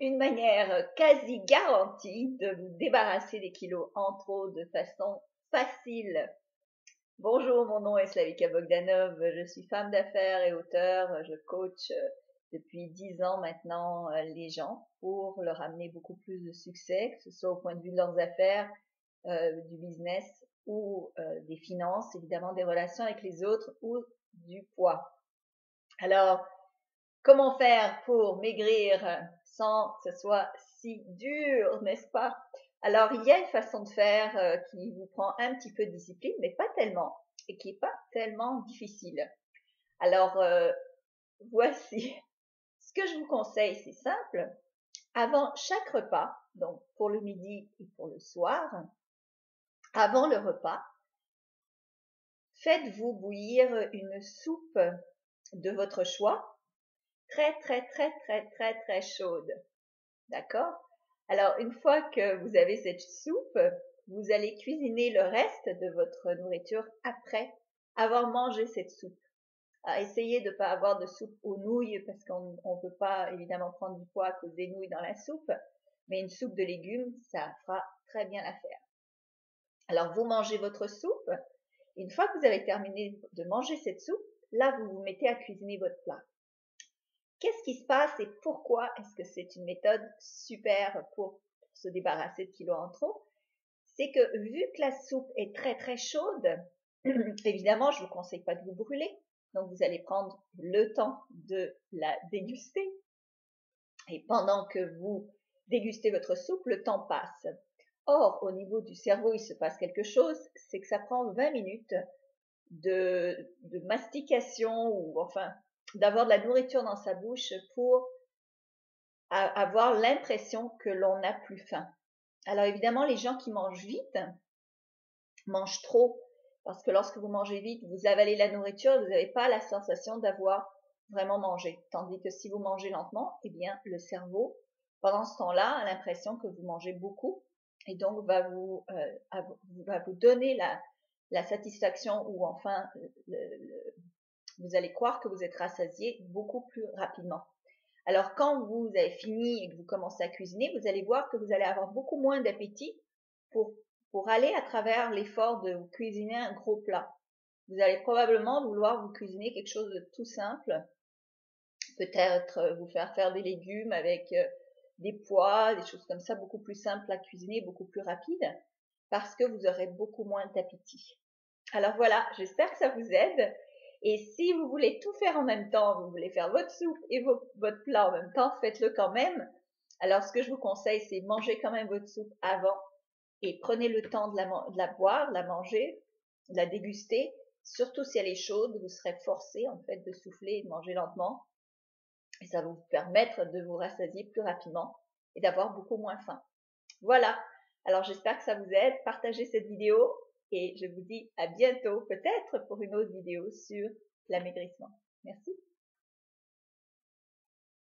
Une manière quasi garantie de vous débarrasser des kilos en trop de façon facile. Bonjour, mon nom est Slavika Bogdanov, je suis femme d'affaires et auteure, je coach depuis 10 ans maintenant les gens pour leur amener beaucoup plus de succès, que ce soit au point de vue de leurs affaires, du business ou des finances, évidemment des relations avec les autres ou du poids. Alors, comment faire pour maigrir sans que ce soit si dur, n'est-ce pas? Alors, il y a une façon de faire qui vous prend un petit peu de discipline, mais pas tellement, et qui n'est pas tellement difficile. Alors, voici. Ce que je vous conseille, c'est simple. Avant chaque repas, donc pour le midi et pour le soir, avant le repas, faites-vous bouillir une soupe de votre choix, très chaude. D'accord? Alors, une fois que vous avez cette soupe, vous allez cuisiner le reste de votre nourriture après avoir mangé cette soupe. Alors, essayez de ne pas avoir de soupe aux nouilles parce qu'on ne peut pas évidemment prendre du poids à cause des nouilles dans la soupe, mais une soupe de légumes, ça fera très bien l'affaire. Alors, vous mangez votre soupe. Une fois que vous avez terminé de manger cette soupe, là, vous vous mettez à cuisiner votre plat. Qu'est-ce qui se passe et pourquoi est-ce que c'est une méthode super pour se débarrasser de kilos en trop? C'est que vu que la soupe est très chaude, évidemment, je ne vous conseille pas de vous brûler. Donc, vous allez prendre le temps de la déguster. Et pendant que vous dégustez votre soupe, le temps passe. Or, au niveau du cerveau, il se passe quelque chose, c'est que ça prend 20 minutes de mastication ou enfin d'avoir de la nourriture dans sa bouche pour avoir l'impression que l'on n'a plus faim. Alors évidemment, les gens qui mangent vite mangent trop parce que lorsque vous mangez vite, vous avalez la nourriture et vous n'avez pas la sensation d'avoir vraiment mangé. Tandis que si vous mangez lentement, eh bien le cerveau, pendant ce temps-là, a l'impression que vous mangez beaucoup et donc va vous donner la satisfaction ou enfin vous allez croire que vous êtes rassasié beaucoup plus rapidement. Alors quand vous avez fini et que vous commencez à cuisiner, vous allez voir que vous allez avoir beaucoup moins d'appétit pour aller à travers l'effort de vous cuisiner un gros plat. Vous allez probablement vouloir vous cuisiner quelque chose de tout simple, peut-être vous faire des légumes avec des pois, des choses comme ça, beaucoup plus simples à cuisiner, beaucoup plus rapides, parce que vous aurez beaucoup moins d'appétit. Alors voilà, j'espère que ça vous aide. Et si vous voulez tout faire en même temps, vous voulez faire votre soupe et votre plat en même temps, faites-le quand même. Alors ce que je vous conseille, c'est manger quand même votre soupe avant et prenez le temps de la boire, de la manger, de la déguster. Surtout si elle est chaude, vous serez forcé en fait de souffler et de manger lentement. Et ça va vous permettre de vous rassasier plus rapidement et d'avoir beaucoup moins faim. Voilà, alors j'espère que ça vous aide. Partagez cette vidéo et je vous dis à bientôt, peut-être pour une autre vidéo sur l'amaigrissement. Merci.